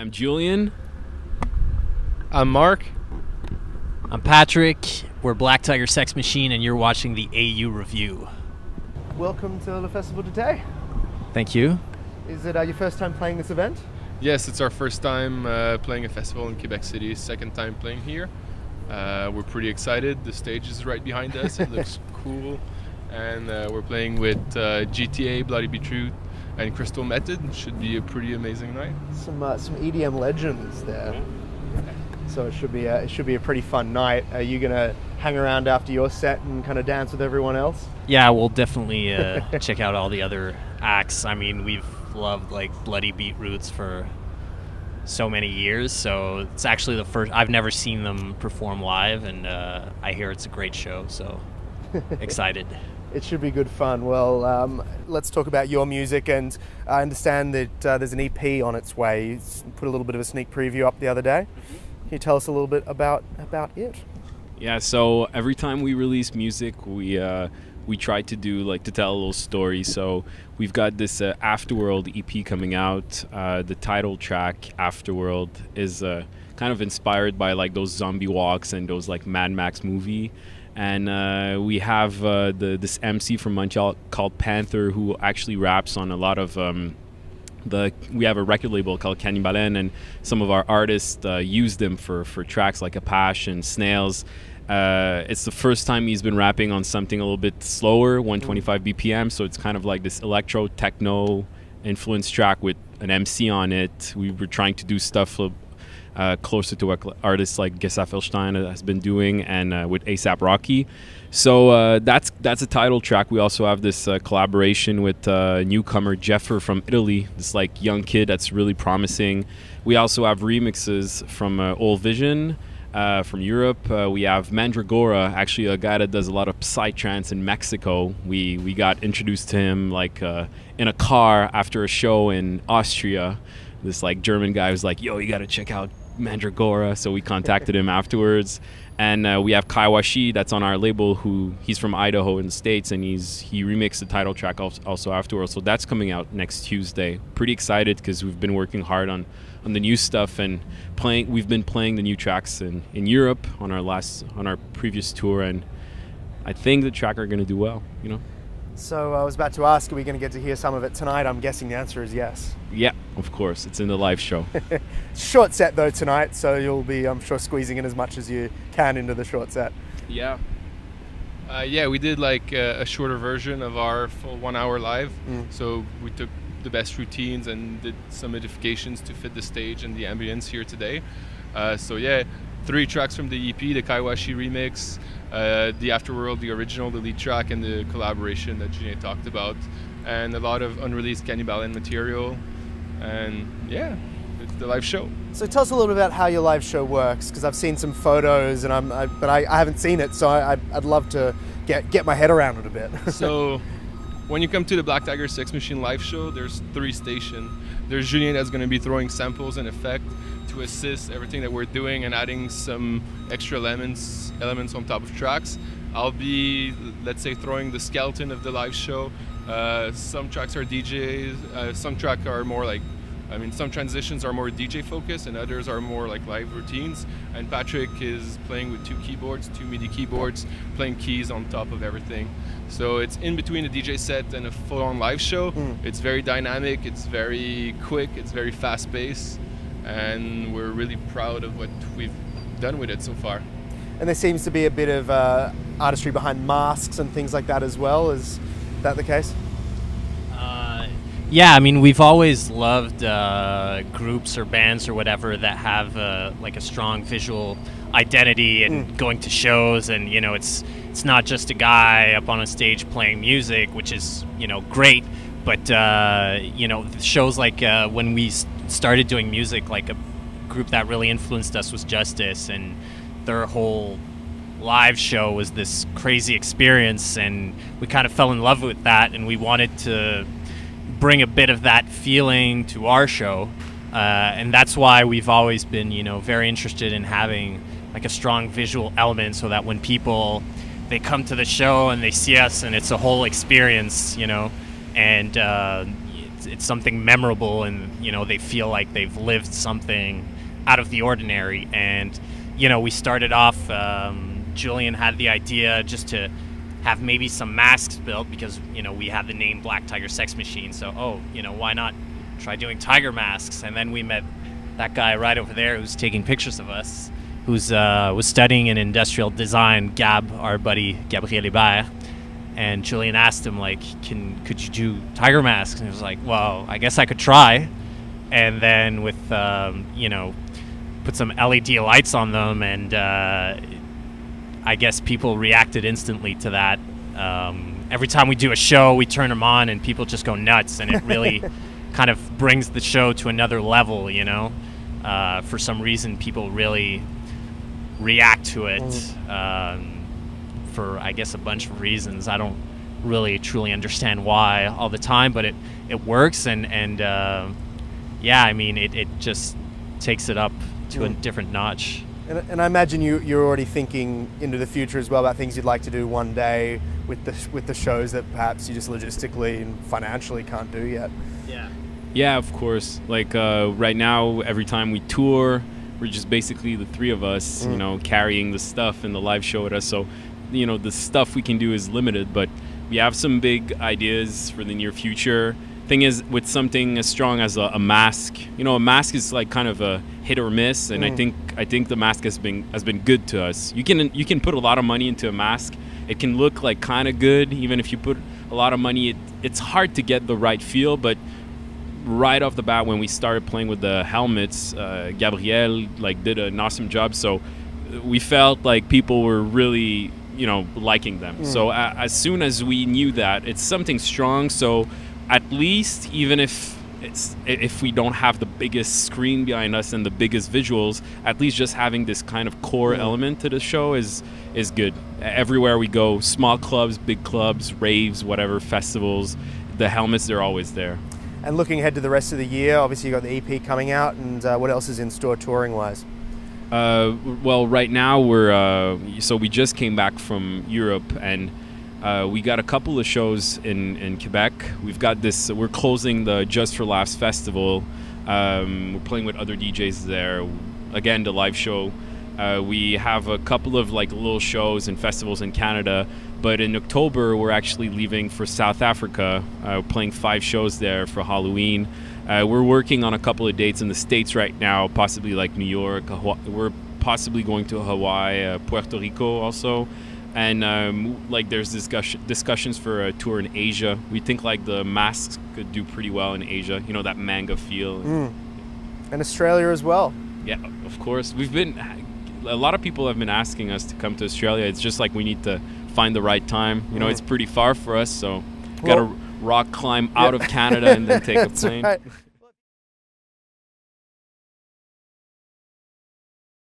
I'm Julian. I'm Mark. I'm Patrick. We're Black Tiger Sex Machine, and you're watching the AU Review. Welcome to the festival today. Thank you. Is it your first time playing this event? Yes, it's our first time playing a festival in Quebec City, second time playing here. We're pretty excited. The stage is right behind us. It looks cool. And we're playing with GTA, Bloody Beetroots, and Crystal Method. Should be a pretty amazing night. Some EDM legends there. So it should be a pretty fun night. Are you gonna hang around after your set and kind of dance with everyone else? Yeah, we'll definitely check out all the other acts. I mean, we've loved like Bloody Beetroots for so many years, so it's actually the first. I've never seen them perform live, and I hear it's a great show. So excited. It should be good fun. Well, let's talk about your music, and I understand that there's an EP on its way. You put a little bit of a sneak preview up the other day. Can you tell us a little bit about it? Yeah, so every time we release music, we try to to tell a little story. So we've got this Afterworld EP coming out. The title track Afterworld is kind of inspired by like those zombie walks and those like Mad Max movie. And we have this MC from Montreal called Panther, who actually raps on a lot of we have a record label called Candy Baleine, and some of our artists use them for tracks like Apache and Snails. It's the first time he's been rapping on something a little bit slower, 125 BPM, so it's kind of like this electro techno influence track with an MC on it. We were trying to do stuff closer to what artists like Gesa Felstein has been doing, and with ASAP Rocky. So that's a title track. We also have this collaboration with newcomer Jeffer from Italy, this like young kid that's really promising. We also have remixes from Old Vision from Europe. We have Mandragora, actually a guy that does a lot of psytrance in Mexico. We got introduced to him like in a car after a show in Austria. This like German guy was like, "Yo, you got to check out Mandragora," so we contacted him afterwards. And we have Kaiwashi, that's on our label, he's from Idaho in the States, and he remixed the title track also afterwards. So that's coming out next Tuesday. Pretty excited because we've been working hard on the new stuff and we've been playing the new tracks in Europe on our previous tour, and I think the track are gonna do well, you know. So I was about to ask, are we going to get to hear some of it tonight? I'm guessing the answer is yes. Yeah, of course. It's in the live show. Short set though tonight, so you'll be, I'm sure, squeezing in as much as you can into the short set. Yeah. Yeah, we did like a shorter version of our full 1 hour live. So we took the best routines and did some modifications to fit the stage and the ambience here today. So yeah, 3 tracks from the EP, the Kaiwashi remix, the Afterworld, the original, the lead track, and the collaboration that Julien talked about, and a lot of unreleased Candy Baleine material. And yeah, it's the live show. So tell us a little bit about how your live show works, because I've seen some photos, and but I haven't seen it, so I'd love to get my head around it a bit. So when you come to the Black Tiger Sex Machine live show, there's 3 stations. There's Julien that's going to be throwing samples and effects to assist everything that we're doing and adding some extra elements on top of tracks. I'll be, let's say, throwing the skeleton of the live show. Some tracks are DJs, some tracks are more like, some transitions are more DJ focused, and others are more like live routines. And Patrick is playing with 2 keyboards, 2 MIDI keyboards, playing keys on top of everything. So it's in between a DJ set and a full-on live show. It's very dynamic, it's very quick, it's very fast-paced, and we're really proud of what we've done with it so far. And there seems to be a bit of artistry behind masks and things like that as well. Is that the case? Yeah, I mean, we've always loved groups or bands or whatever that have like a strong visual identity and going to shows, and you know, it's not just a guy up on a stage playing music, which is, you know, great, but you know, shows like when we started doing music, like a group that really influenced us was Justice, and their whole live show was this crazy experience, and we kind of fell in love with that, and we wanted to bring a bit of that feeling to our show, and that's why we've always been, you know, very interested in having like a strong visual element, so that when they come to the show and they see us, and it's a whole experience, you know, and it's something memorable, and you know, they feel like they've lived something out of the ordinary. And you know, we started off, Julian had the idea just to have maybe some masks built, because you know, we had the name Black Tiger Sex Machine, so you know, why not try doing tiger masks? And then we met that guy right over there who's taking pictures of us, who's was studying in industrial design, Gab, our buddy Gabriel Hébert. And Julian asked him, like, could you do tiger masks? And he was like, well, I guess I could try. And then with you know, put some LED lights on them, and I guess people reacted instantly to that. Every time we do a show, we turn them on and people just go nuts, and it really kind of brings the show to another level, you know. For some reason, people really react to it, for I guess a bunch of reasons. I don't really truly understand why all the time, but it works, and yeah, I mean, it just takes it up to a different notch. And I imagine you're already thinking into the future as well about things you'd like to do one day with the shows that perhaps you just logistically and financially can't do yet. Yeah. Yeah, of course. Like right now, every time we tour, we're just basically the three of us, you know, carrying the stuff and the live show with us. So, you know, the stuff we can do is limited, but we have some big ideas for the near future. Thing is, with something as strong as a mask, you know, a mask is like kind of a hit or miss, and I think the mask has been good to us. You can put a lot of money into a mask. It can look like kind of good, even if you put a lot of money. It's hard to get the right feel, but right off the bat, when we started playing with the helmets, Gabriel like did an awesome job. So we felt like people were really, you know, liking them. So as soon as we knew that it's something strong, so at least even if we don't have the biggest screen behind us and the biggest visuals, at least just having this kind of core element to the show is good. Everywhere we go, small clubs, big clubs, raves, whatever, festivals, the helmets, they're always there. And looking ahead to the rest of the year, obviously you've got the EP coming out, and what else is in store touring-wise? Well, right now so we just came back from Europe, and we got a couple of shows in Quebec. We've got this. We're closing the Just for Laughs festival. We're playing with other DJs there. Again, the live show. We have a couple of like little shows and festivals in Canada. But in October, we're actually leaving for South Africa. We're playing 5 shows there for Halloween. We're working on a couple of dates in the States right now, possibly like New York. We're possibly going to Hawaii, Puerto Rico also. And like there's discussions for a tour in Asia. We think like the masks could do pretty well in Asia. You know, that manga feel. And Australia as well. Yeah, of course. A lot of people have been asking us to come to Australia. It's just like we need to find the right time. You know, it's pretty far for us, so got to rock climb out of Canada and then take a plane. Right.